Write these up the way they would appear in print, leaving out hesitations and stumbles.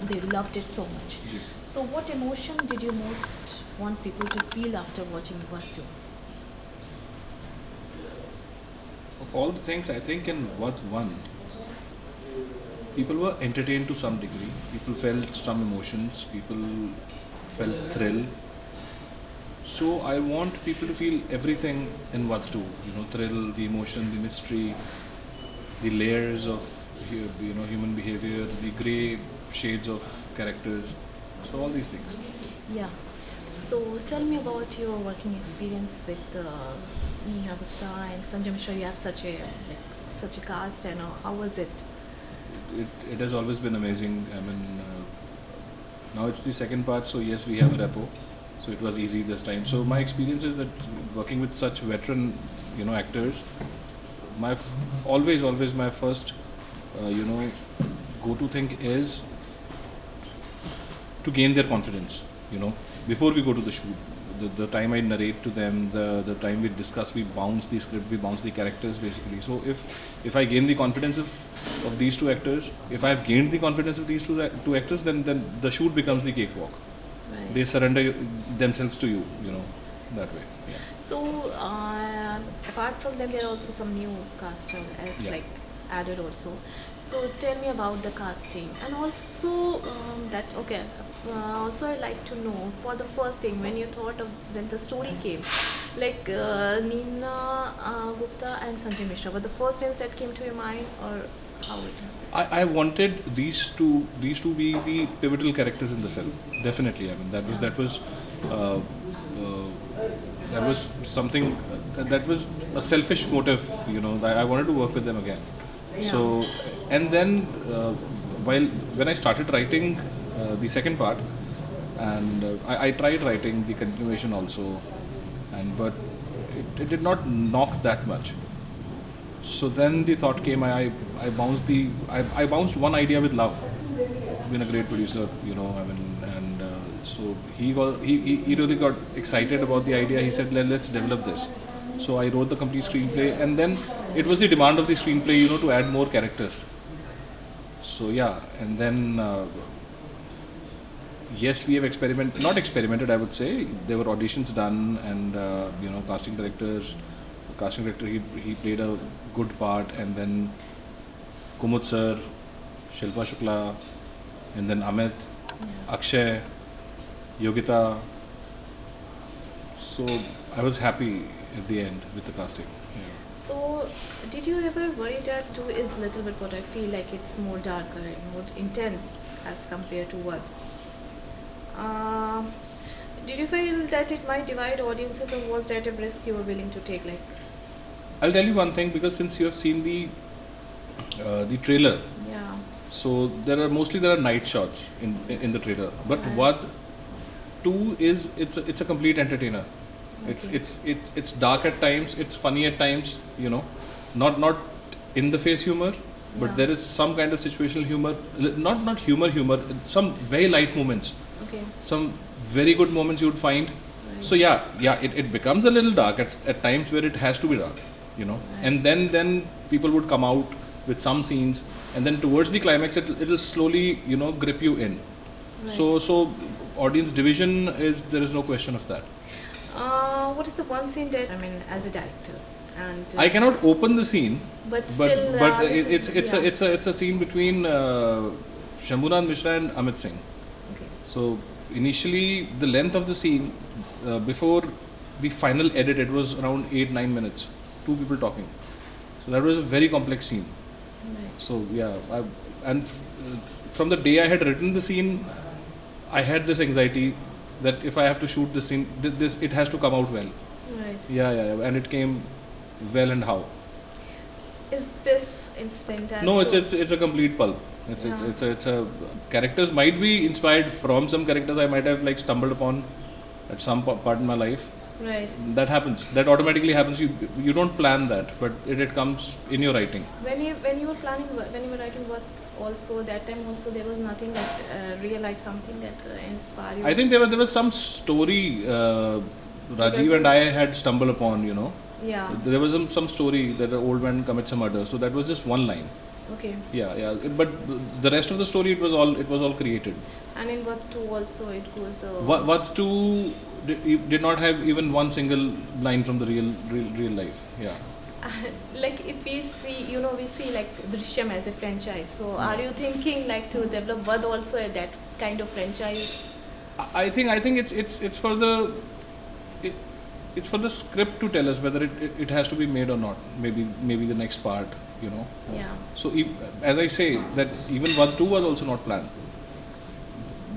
they loved it so much. So what emotion did you most want people to feel after watching Vadh 2? Of all the things, I think in Vadh 1, people were entertained to some degree. People felt some emotions. People felt thrill. So I want people to feel everything in Vadh 2. You know, thrill, the emotion, the mystery, the layers of human behavior, the grey shades of characters. So all these things. Yeah. So tell me about your working experience with Neena Gupta and Sanjay Mishra. You have such a cast, and how was it? It has always been amazing. I mean, now it's the second part, so yes, we have a repo. So it was easy this time. So my experience is that working with such veteran, actors, always my first, go-to thing is to gain their confidence. Before we go to the shoot, the time I narrate to them, the time we discuss, we bounce the script, we bounce the characters basically. So if I gain the confidence of these two actors, if I've gained the confidence of these two actors, then the shoot becomes the cakewalk. Right. They surrender themselves to you, that way. Yeah. So apart from them, there are also some new cast as added also. So tell me about the casting, and also also I like to know for the first thing when you thought of when the story came, like Neena Gupta and Sanjay Mishra, were the first names that came to your mind, or how it happened? I wanted these two be the pivotal characters in the film. Definitely, I mean that was something that was a selfish motive. I wanted to work with them again. Yeah. So, and then when I started writing the second part, and I tried writing the continuation also, but it did not knock that much. So then the thought came. I bounced one idea with love. He's been a great producer, and so he really got excited about the idea. He said, let's develop this. So I wrote the complete screenplay, and then it was the demand of the screenplay, to add more characters. So yeah, and then yes, we have not experimented, I would say. There were auditions done, and casting director, he played a good part, and then Kumud sir, Shilpa Shukla, and then Amit, Akshay, Yogita. So I was happy at the end with the casting. Yeah. So did you ever worry that 2 is little bit what I feel like it's more darker and more intense as compared to what? Did you feel that it might divide audiences, or was that a risk you were willing to take? I'll tell you one thing, because since you have seen the trailer, Yeah. so there are night shots in the trailer. But Right. Vadh 2 it's a complete entertainer. Okay. It's dark at times, it's funny at times, not in the face humor, but Yeah. there is some kind of situational humor, not humor, some very light moments, Okay. some very good moments you would find. Right. So it becomes a little dark at times where it has to be dark, Right. and then people would come out with some scenes, and then towards the climax it'll slowly grip you in. Right. So audience division there is no question of that. What is the one scene that as a director, and I cannot open the scene, but still, it's a scene between Shambhunath Mishra and Amit Singh. Okay. So initially the length of the scene before the final edit, it was around 8-9 minutes, two people talking. So that was a very complex scene. Right. So from the day I had written the scene, I had this anxiety that if I have to shoot this scene, it has to come out well. Right. Yeah, and it came well. And how? Is this inspired? No, it's a complete pulp. It's a characters might be inspired from some characters I might have stumbled upon at some part in my life. Right. That happens. That automatically happens. You don't plan that, but it comes in your writing. When you were planning, when you were writing what, also that time also there was nothing that real life something that inspired you. I think there was some story Rajiv and I had stumbled upon. Yeah. There was some story that an old man commits a murder. So that was just one line. Okay. Yeah. But the rest of the story, it was all created. And in Vadh 2 also it goes. Vadh 2 did not have even one single line from the real life. Yeah. Like if we see, we see like Drishyam as a franchise. So are you thinking like to develop Vadh also at that kind of franchise? I think it's for the it's for the script to tell us whether it has to be made or not. Maybe the next part, Yeah. So as I say that even Vadh 2 was also not planned.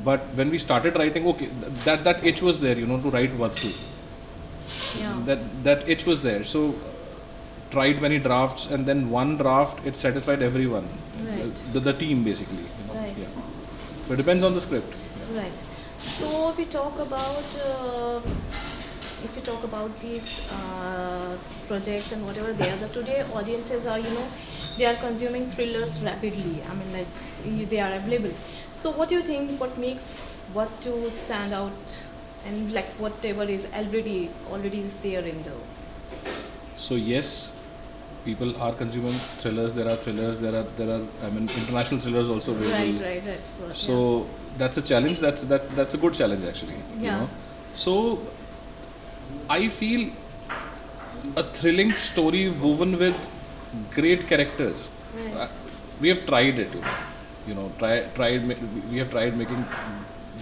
But when we started writing, okay, that itch was there, to write Vadh 2. Yeah. That itch was there. So tried many drafts, and then one draft it satisfied everyone, Right. the team basically. Right. Yeah. So it depends on the script. Right. So if we talk about these projects and whatever they are, the today audiences are, they are consuming thrillers rapidly. I mean, like they are available. So what do you think? What makes what to stand out, and like whatever is already is there in the. So yes, people are consuming thrillers. There are thrillers. There are. I mean, international thrillers also available. Right. So that's a challenge. That's a good challenge actually. Yeah. So I feel a thrilling story woven with great characters. Right. We have tried it. We have tried making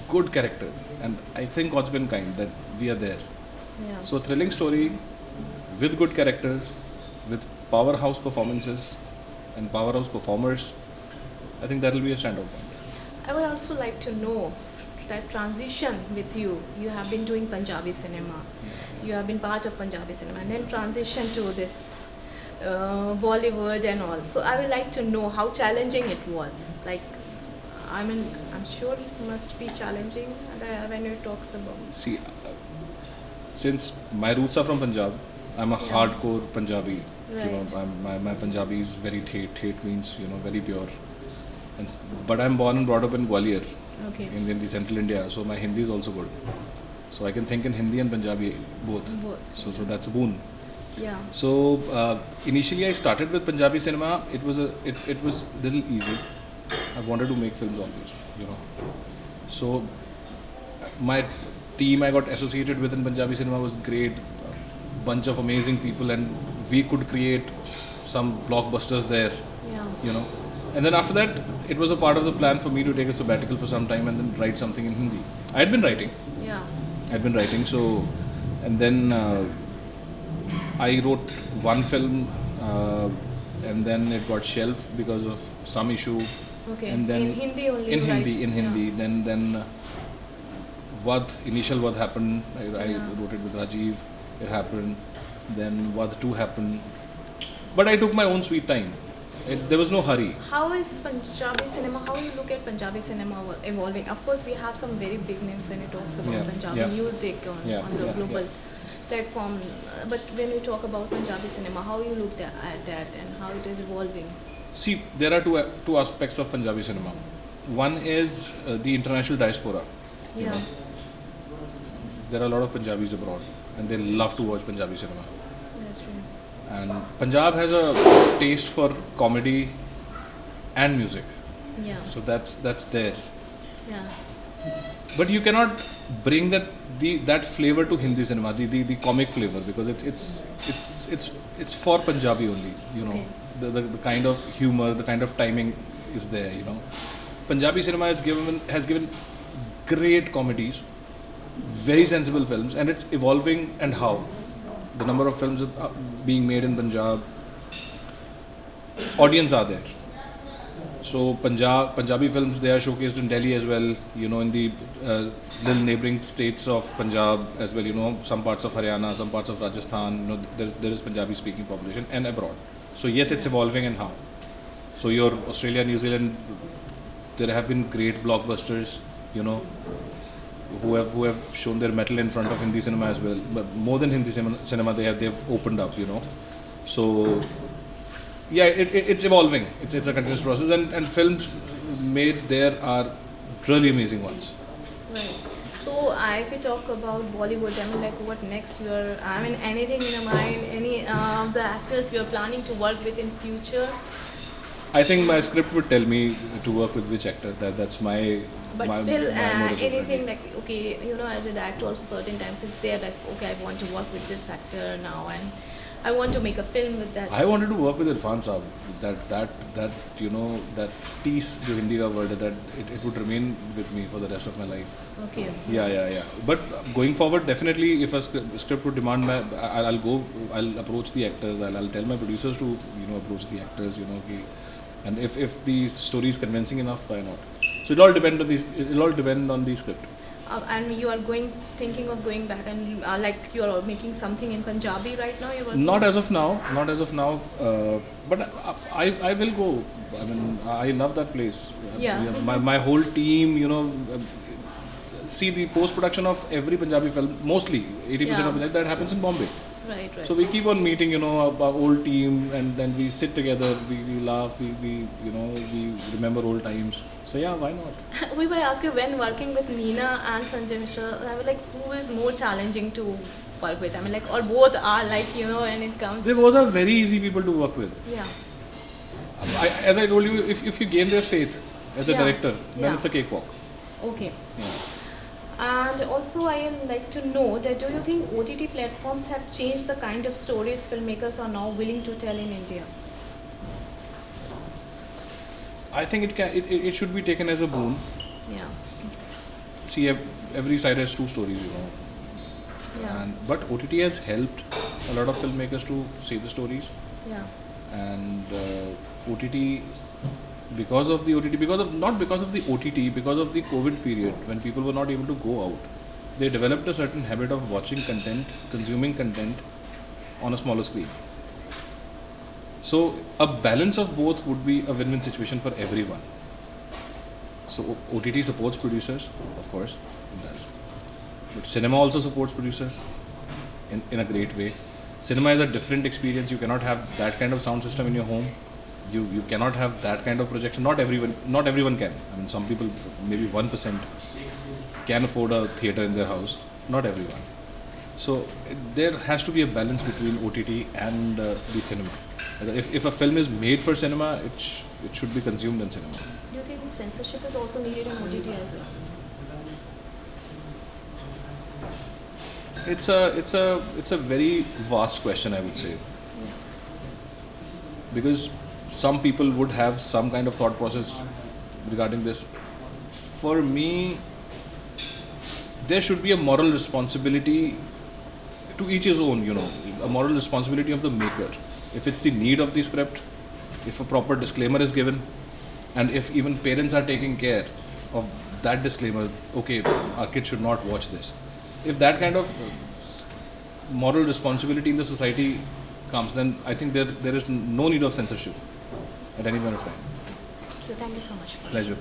good characters, and I think God's been kind that we are there. Yeah. So thrilling story with good characters, with powerhouse performances and powerhouse performers. I think that will be a standout point. I would also like to know that transition with you. You have been doing Punjabi cinema. You have been part of Punjabi cinema, and then transition to this Bollywood and all. So I would like to know how challenging it was. Like, I mean, I'm sure it must be challenging when you talk about. See, since my roots are from Punjab, I'm a hardcore Punjabi. Right. My Punjabi is very Thet. Thet means very pure. But I'm born and brought up in Gwalior, Okay. in the central India. So my Hindi is also good. So I can think in Hindi and Punjabi both. So that's a boon. Yeah. So initially I started with Punjabi cinema. It was little easy. I wanted to make films always, So my team I got associated with in Punjabi cinema was great. A bunch of amazing people, and we could create some blockbusters there, Yeah. And then after that, it was a part of the plan for me to take a sabbatical for some time and then write something in Hindi. I had been writing. Yeah. So, and then I wrote one film, and then it got shelved because of some issue. Okay. And then in Hindi only. In you Hindi, write? in Hindi. Then initial Vadh happened. I Yeah. wrote it with Rajiv. It happened. Then Vadh 2 happened. But I took my own sweet time. There was no hurry. How is Punjabi cinema? How you look at Punjabi cinema evolving? Of course, we have some very big names when it talks about Yeah, Punjabi yeah. music on the Yeah, global yeah. platform. But when we talk about Punjabi cinema, how you looked at that and how it is evolving? See, there are two aspects of Punjabi cinema. One is the international diaspora. you Yeah. know. There are a lot of Punjabis abroad, and they love to watch Punjabi cinema. That's true. And Punjab has a taste for comedy and music, Yeah. so that's there. Yeah. But you cannot bring that flavor to Hindi cinema, the comic flavor, because it's for Punjabi only. Okay. The kind of humor, the kind of timing is there. Punjabi cinema has given great comedies, very sensible films, and it's evolving. And how the number of films being made in Punjab, audience are there. So Punjabi films, they are showcased in Delhi as well, in the little neighboring states of Punjab as well, some parts of Haryana, some parts of Rajasthan, there is Punjabi speaking population, and abroad. So yes, it's evolving. And how? So your Australia, New Zealand, there have been great blockbusters, who have shown their mettle in front of Hindi cinema as well. But more than Hindi cinema, they've opened up, So yeah, it's evolving. It's a continuous process, and films made there are really amazing ones. Right. So if we talk about Bollywood, I mean, like what next anything in your mind, any of the actors you're planning to work with in future? I think my script would tell me to work with which actor. That's my. But my, still, my modus anything operandi. like, okay, you know, as a director also certain times it's there like, okay, I want to work with this actor now and I want to make a film with that. I wanted to work with Irfan Saab. That you know, that piece, जो हिंदी का word है, that it would remain with me for the rest of my life. Okay. Yeah. But going forward, definitely, if a script would demand, I'll approach the actors. I'll tell my producers to approach the actors. And if the story is convincing enough, why not? So it'll all depend on the script. And you are thinking of going back and like you are making something in Punjabi right now? Not as of now. But I will go. I mean, I love that place. Yeah. My whole team, see the post production of every Punjabi film, mostly 80% of Punjabi, that happens in Bombay. Right. So we keep on meeting, our old team, and then we sit together, we laugh, we remember old times. So yeah, why not? We might ask you, when working with Neena and Sanjay Mishra, I mean, like, who is more challenging to work with? I mean, like, or both are like, when it comes. They both are very easy people to work with. Yeah. As I told you, if you gain their faith as a director, then it's a cakewalk. Okay. Yeah. And also, I would like to know that do you think OTT platforms have changed the kind of stories filmmakers are now willing to tell in India? I think it should be taken as a boon. Yeah. See, every side has two stories, Yeah. But OTT has helped a lot of filmmakers to say the stories. Yeah. And OTT, because of the OTT, not because of the OTT, because of the COVID period when people were not able to go out, they developed a certain habit of watching content, consuming content on a smaller screen. So a balance of both would be a win-win situation for everyone. So OTT supports producers, of course, it does. But cinema also supports producers in a great way. Cinema is a different experience. You cannot have that kind of sound system in your home. You cannot have that kind of projection. Not everyone can. I mean, some people, maybe 1%, can afford a theater in their house. Not everyone. So there has to be a balance between OTT and the cinema. If a film is made for cinema, it should be consumed in cinema. Do you think censorship is also needed in OTT as well? It's a very vast question, I would say. Yeah. Because some people would have some kind of thought process regarding this. For me, there should be a moral responsibility to each his own, a moral responsibility of the maker. If it's the need of the script, if a proper disclaimer is given, and if even parents are taking care of that disclaimer, okay, our kid should not watch this. If that kind of moral responsibility in the society comes, then I think there is no need of censorship at any point of time. Thank you so much. Pleasure.